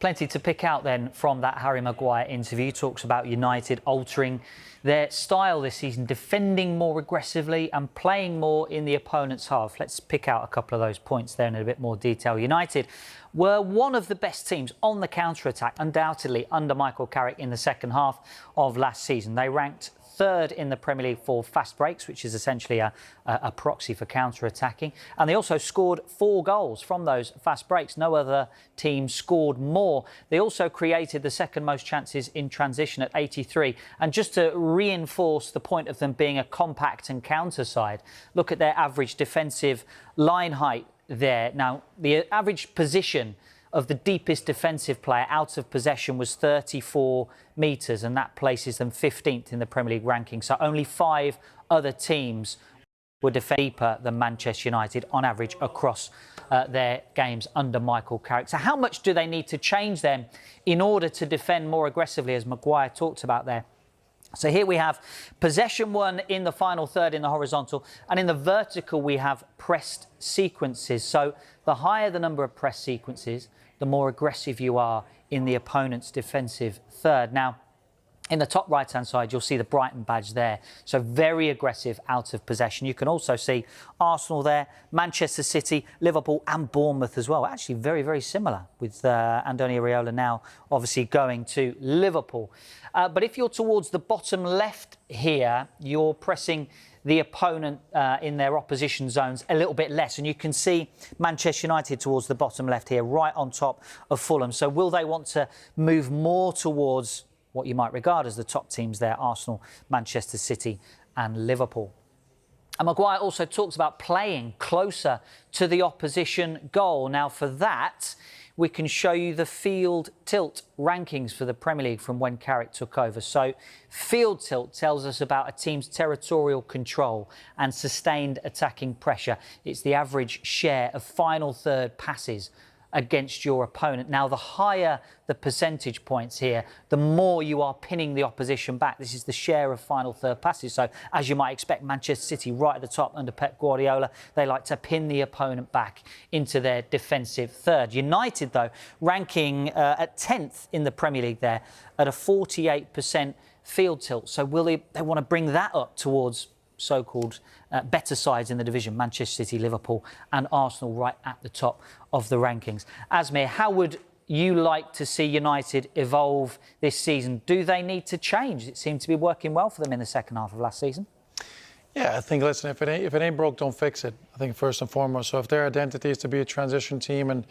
Plenty to pick out then from that Harry Maguire interview. He talks about United altering their style this season, defending more aggressively and playing more in the opponent's half. Let's pick out a couple of those points there in a bit more detail. United were one of the best teams on the counter-attack, undoubtedly, under Michael Carrick in the second half of last season. They ranked third in the Premier League for fast breaks, which is essentially a proxy for counter-attacking. And they also scored 4 goals from those fast breaks. No other team scored more. They also created the second most chances in transition at 83. And just to reinforce the point of them being a compact and counter side, look at their average defensive line height there. Now, the average position of the deepest defensive player out of possession was 34 metres, and that places them 15th in the Premier League ranking. So only 5 other teams were deeper than Manchester United on average across their games under Michael Carrick. So how much do they need to change then in order to defend more aggressively, as Maguire talked about there? So here we have possession won in the final third in the horizontal, and in the vertical we have pressed sequences. So the higher the number of press sequences, the more aggressive you are in the opponent's defensive third. Now, in the top right-hand side, you'll see the Brighton badge there. So very aggressive out of possession. You can also see Arsenal there, Manchester City, Liverpool and Bournemouth as well. Actually very, very similar with Andoni Iraola now obviously going to Liverpool. But if you're towards the bottom left here, you're pressing the opponent in their opposition zones a little bit less. And you can see Manchester United towards the bottom left here, right on top of Fulham. So will they want to move more towards what you might regard as the top teams there, Arsenal, Manchester City and Liverpool? And Maguire also talks about playing closer to the opposition goal. Now, for that, we can show you the field tilt rankings for the Premier League from when Carrick took over. So field tilt tells us about a team's territorial control and sustained attacking pressure. It's the average share of final third passes against your opponent. Now, the higher the percentage points here, the more you are pinning the opposition back. This is the share of final third passes. So, as you might expect, Manchester City right at the top under Pep Guardiola, they like to pin the opponent back into their defensive third. United, though, ranking at 10th in the Premier League there at a 48% field tilt. So, will they want to bring that up towards so-called better sides in the division, Manchester City, Liverpool and Arsenal right at the top of the rankings. Asmir, how would you like to see United evolve this season? Do they need to change? It seemed to be working well for them in the second half of last season. Yeah, I think, listen, if it ain't broke, don't fix it, I think, first and foremost. So if their identity is to be a transition team and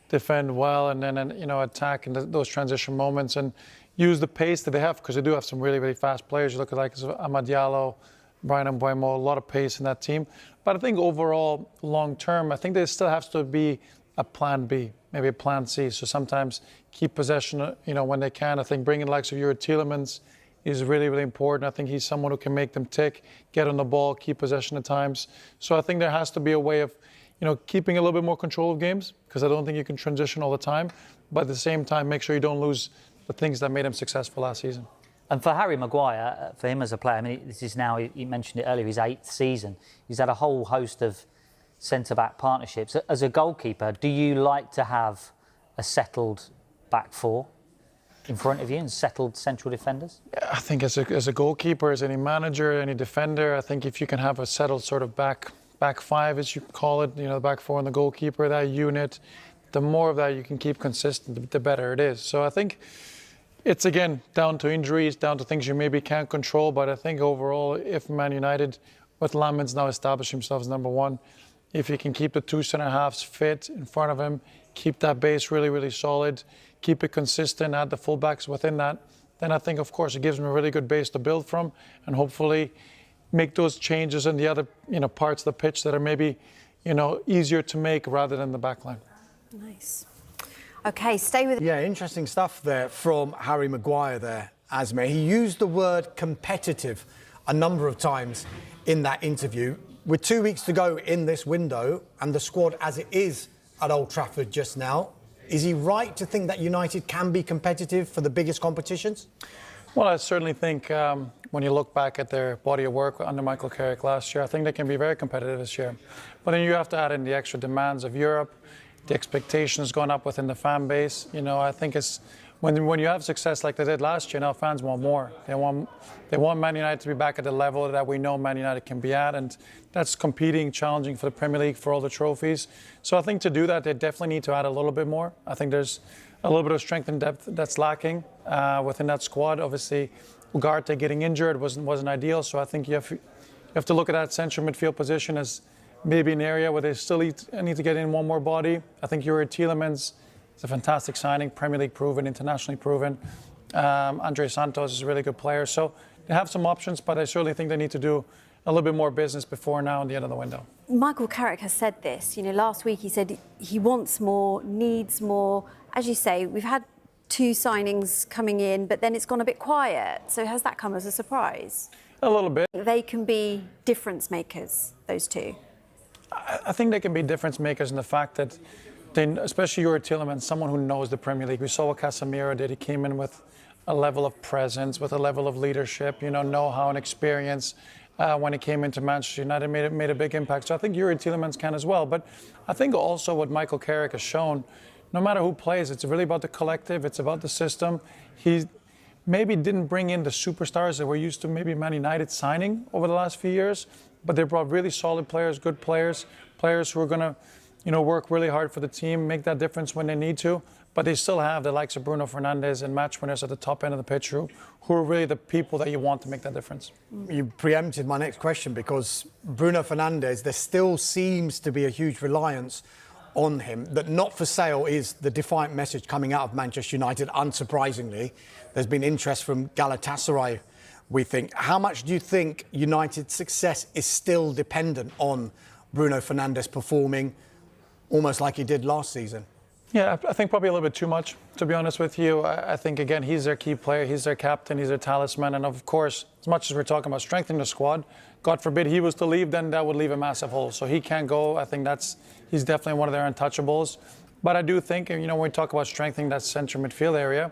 defend well and then, you know, attack in those transition moments and use the pace that they have, because they do have some really, really fast players. You look at like Amad Diallo, Brian Mbeumo, a lot of pace in that team. But I think overall, long term, I think there still has to be a plan B, maybe a plan C. So sometimes keep possession, you know, when they can. I think bringing the likes of Yuri Tielemans is really, really important. I think he's someone who can make them tick, get on the ball, keep possession at times. So I think there has to be a way of, you know, keeping a little bit more control of games, because I don't think you can transition all the time. But at the same time, make sure you don't lose the things that made him successful last season. And for Harry Maguire, for him as a player, I mean, this is now, you mentioned it earlier, his 8th season. He's had a whole host of centre-back partnerships. As a goalkeeper, do you like to have a settled back four in front of you and settled central defenders? Yeah, I think as a goalkeeper, as any manager, any defender, I think if you can have a settled sort of back five, as you call it, you know, the back four and the goalkeeper, that unit, the more of that you can keep consistent, the better it is. So I think it's, again, down to injuries, down to things you maybe can't control. But I think overall, if Man United, with Lamens now established himself as number one, if he can keep the 2 centre-halves fit in front of him, keep that base really, really solid, keep it consistent, add the fullbacks within that, then I think, of course, it gives him a really good base to build from, and hopefully make those changes in the other, you know, parts of the pitch that are maybe, you know, easier to make rather than the back line. Nice. OK, stay with... Yeah, interesting stuff there from Harry Maguire there, Asmir. He used the word competitive a number of times in that interview. With 2 weeks to go in this window and the squad as it is at Old Trafford just now, is he right to think that United can be competitive for the biggest competitions? Well, I certainly think when you look back at their body of work under Michael Carrick last year, I think they can be very competitive this year. But then you have to add in the extra demands of Europe. The expectations gone up within the fan base. You know, I think it's when you have success like they did last year, now fans want more. They want Man United to be back at the level that we know Man United can be at, and that's competing, challenging for the Premier League for all the trophies. So I think to do that, they definitely need to add a little bit more. I think there's a little bit of strength and depth that's lacking within that squad. Obviously, Ugarte getting injured wasn't ideal, so I think you have to look at that central midfield position as maybe an area where they still need to get in one more body. I think Yuri Tielemans is a fantastic signing, Premier League proven, internationally proven. Andre Santos is a really good player. So they have some options, but I certainly think they need to do a little bit more business before now and the end of the window. Michael Carrick has said this. You know, last week he said he wants more, needs more. As you say, we've had 2 signings coming in, but then it's gone a bit quiet. So has that come as a surprise? A little bit. They can be difference makers, those 2. I think they can be difference makers in the fact that, especially Yuri Tielemans, someone who knows the Premier League. We saw what Casemiro did. He came in with a level of presence, with a level of leadership, know-how and experience. When he came into Manchester United, made a big impact. So I think Yuri Tielemans can as well. But I think also what Michael Carrick has shown, no matter who plays, it's really about the collective. It's about the system. He maybe didn't bring in the superstars that we're used to maybe Man United signing over the last few years, but they brought really solid players, good players, players who are going to, work really hard for the team, make that difference when they need to. But they still have the likes of Bruno Fernandes and match winners at the top end of the pitch who are really the people that you want to make that difference. You preempted my next question because Bruno Fernandes, there still seems to be a huge reliance on him. That not for sale is the defiant message coming out of Manchester United, unsurprisingly. There's been interest from Galatasaray, we think. How much do you think United's success is still dependent on Bruno Fernandes performing almost like he did last season? Yeah, I think probably a little bit too much, to be honest with you. I think, again, he's their key player, he's their captain, he's their talisman. And of course, as much as we're talking about strengthening the squad, God forbid he was to leave, then that would leave a massive hole. So he can't go. I think he's definitely one of their untouchables. But I do think, when we talk about strengthening that central midfield area,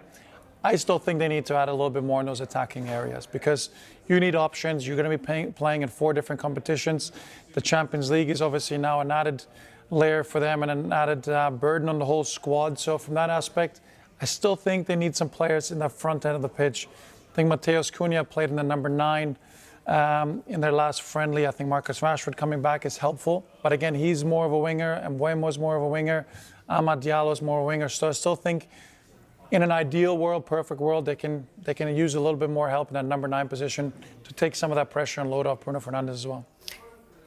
I still think they need to add a little bit more in those attacking areas because you need options. You're going to be playing in 4 different competitions. The Champions League is obviously now an added layer for them and an added burden on the whole squad. So from that aspect, I still think they need some players in that front end of the pitch. I think Mateus Cunha played in the number 9 in their last friendly. I think Marcus Rashford coming back is helpful. But again, he's more of a winger and Mbeumo's more of a winger. Amad Diallo's more of a winger. So I still think in an ideal world, perfect world, they can use a little bit more help in that number 9 position to take some of that pressure and load off Bruno Fernandes as well.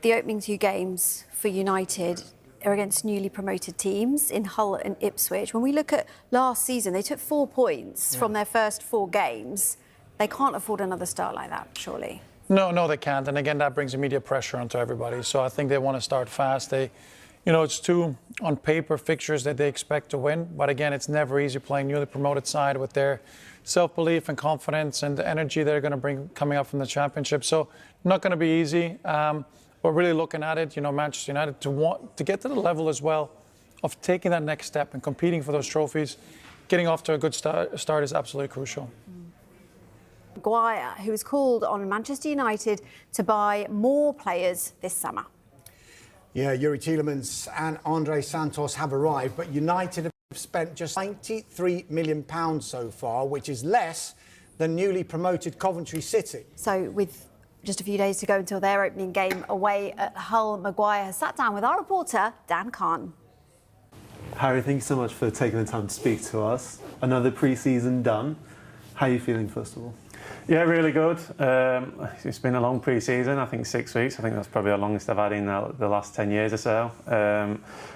The opening 2 games for United are against newly promoted teams in Hull and Ipswich. When we look at last season, they took 4 points from their first 4 games. They can't afford another start like that, surely. No, they can't. And again, that brings immediate pressure onto everybody. So I think they want to start fast. It's 2 on paper fixtures that they expect to win. But again, it's never easy playing newly promoted side with their self-belief and confidence and the energy they're going to bring coming up from the championship. So not going to be easy. But really looking at it, Manchester United to get to the level as well of taking that next step and competing for those trophies, getting off to a good start is absolutely crucial. Maguire, who has called on Manchester United to buy more players this summer. Yeah, Yuri Tielemans and Andre Santos have arrived, but United have spent just £93 million so far, which is less than newly promoted Coventry City. So with just a few days to go until their opening game away at Hull, Maguire has sat down with our reporter, Dan Khan. Harry, thank you so much for taking the time to speak to us. Another pre-season done. How are you feeling, first of all? Yeah, really good. It's been a long pre-season, I think 6 weeks. I think that's probably the longest I've had in the last 10 years or so.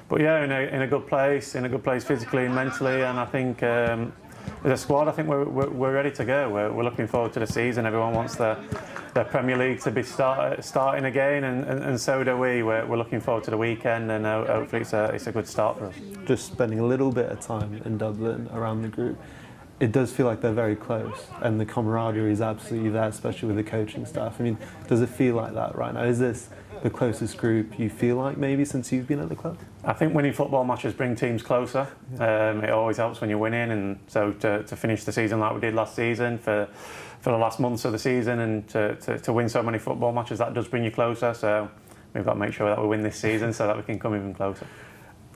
But yeah, in a good place physically and mentally, and I think as a squad, I think we're ready to go. We're looking forward to the season. Everyone wants the Premier League to be starting again, and so do we. We're looking forward to the weekend, and hopefully it's a good start for us. Just spending a little bit of time in Dublin around the group, it does feel like they're very close, and the camaraderie is absolutely there, especially with the coaching staff. I mean, does it feel like that right now? Is this the closest group you feel like maybe since you've been at the club? I think winning football matches bring teams closer. It always helps when you're winning, and so to finish the season like we did last season for the last months of the season, and to win so many football matches, that does bring you closer. So we've got to make sure that we win this season so that we can come even closer.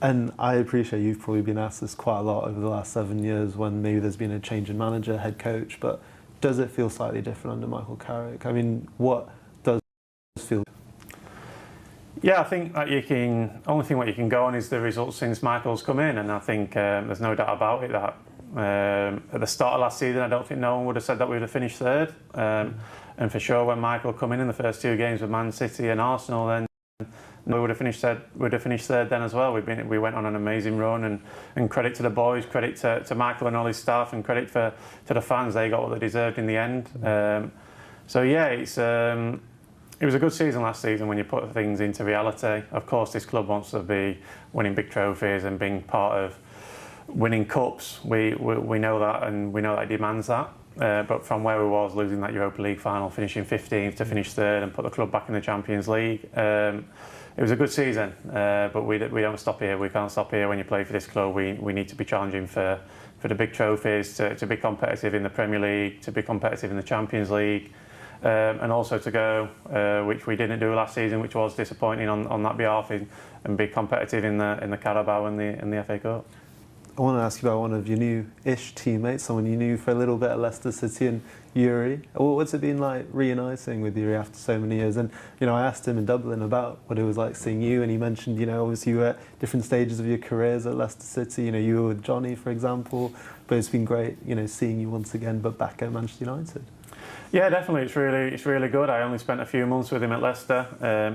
And I appreciate you've probably been asked this quite a lot over the last 7 years when maybe there's been a change in manager, head coach, but does it feel slightly different under Michael Carrick? I mean, what does it feel? Yeah, I think that only thing what you can go on is the results since Michael's come in, and I think there's no doubt about it that at the start of last season, I don't think no one would have said that we would have finished third. And for sure, when Michael come in the first 2 games with Man City and Arsenal, then we would have finished third. Then as well. We went on an amazing run, and credit to the boys, credit to Michael and all his staff, and credit to the fans. They got what they deserved in the end. So yeah, it was a good season last season when you put things into reality. Of course, this club wants to be winning big trophies and being part of winning cups. We know that, and we know that it demands that. But from where we was, losing that Europa League final, finishing 15th to finish third and put the club back in the Champions League, it was a good season. But we don't stop here. We can't stop here when you play for this club. We need to be challenging for the big trophies, to be competitive in the Premier League, to be competitive in the Champions League, and also to go, which we didn't do last season, which was disappointing on that behalf, and be competitive in the Carabao and the FA Cup. I want to ask you about one of your new-ish teammates, someone you knew for a little bit at Leicester City, and Yuri. What's it been like reuniting with Yuri after so many years? And I asked him in Dublin about what it was like seeing you, and he mentioned, obviously you were at different stages of your careers at Leicester City. You were with Johnny, for example, but it's been great, seeing you once again, but back at Manchester United. Yeah, definitely. It's really good. I only spent a few months with him at Leicester.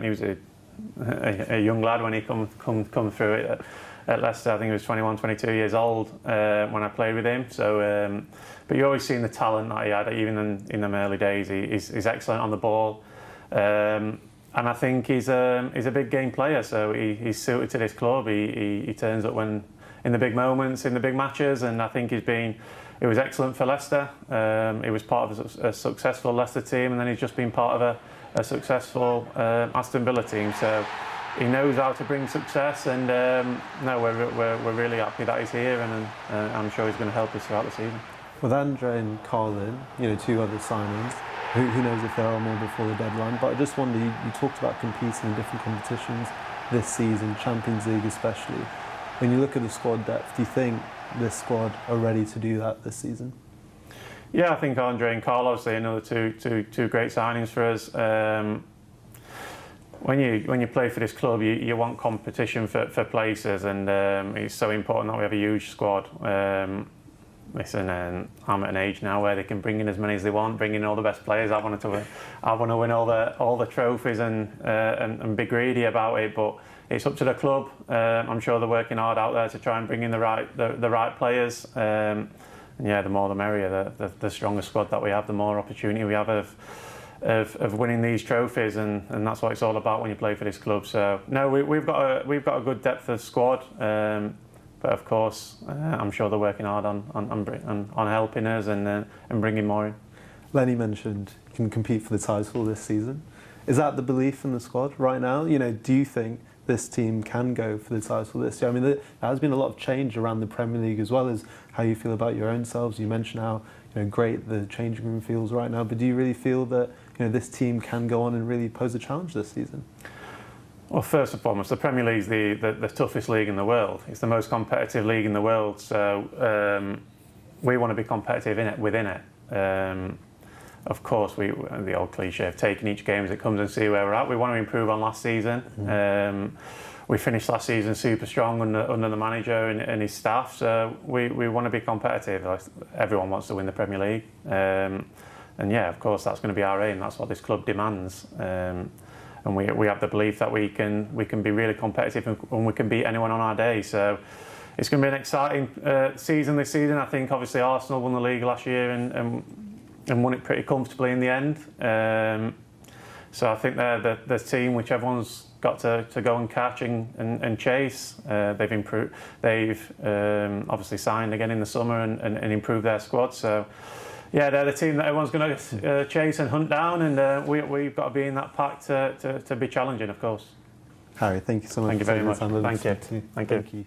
He was a young lad when he come through it. At Leicester, I think he was 21, 22 years old when I played with him. So, but you always seen the talent that he had, even in them early days. He's excellent on the ball, and I think he's a big game player. So he's suited to this club. He turns up when in the big moments, in the big matches, and I think he was excellent for Leicester. He was part of a successful Leicester team, and then he's just been part of a successful Aston Villa team. So he knows how to bring success, and no, we're really happy that he's here, and I'm sure he's going to help us throughout the season. With Andre and Carlin, 2 other signings, who knows if there are more before the deadline, but I just wonder, you talked about competing in different competitions this season, Champions League especially. When you look at the squad depth, do you think this squad are ready to do that this season? Yeah, I think Andre and Carlos are another two great signings for us. When you play for this club, you want competition for places, and it's so important that we have a huge squad. Listen, I'm at an age now where they can bring in as many as they want, bring in all the best players. I want to win all the trophies and be greedy about it, but it's up to the club. I'm sure they're working hard out there to try and bring in the right players. Yeah, the more the merrier. The stronger squad that we have, the more opportunity we have of winning these trophies, and that's what it's all about when you play for this club. So no, we've got a good depth of squad, but of course I'm sure they're working hard on helping us and bringing more in. Lenny mentioned you can compete for the title this season. Is that the belief in the squad right now? Do you think this team can go for the title this year? I mean, there has been a lot of change around the Premier League, as well as how you feel about your own selves. You mentioned how great the changing room feels right now, but do you really feel that this team can go on and really pose a challenge this season? Well, first and foremost, the Premier League is the toughest league in the world. It's the most competitive league in the world, so we want to be competitive within it. Of course, the old cliche of taking each game as it comes and see where we're at. We want to improve on last season. We finished last season super strong under the manager and his staff, so we want to be competitive. Everyone wants to win the Premier League, and yeah, of course, that's going to be our aim. That's what this club demands, and we have the belief that we can be really competitive and we can beat anyone on our day. So it's going to be an exciting season this season. I think obviously Arsenal won the league last year and won it pretty comfortably in the end. So I think they're the team which everyone's got to go and catch and chase. They've improved. They've obviously signed again in the summer and improved their squad. So yeah, they're the team that everyone's going to chase and hunt down, and we've got to be in that pack to be challenging, of course. Harry, thank you so much. Thank you very much. Thank you. Thank you.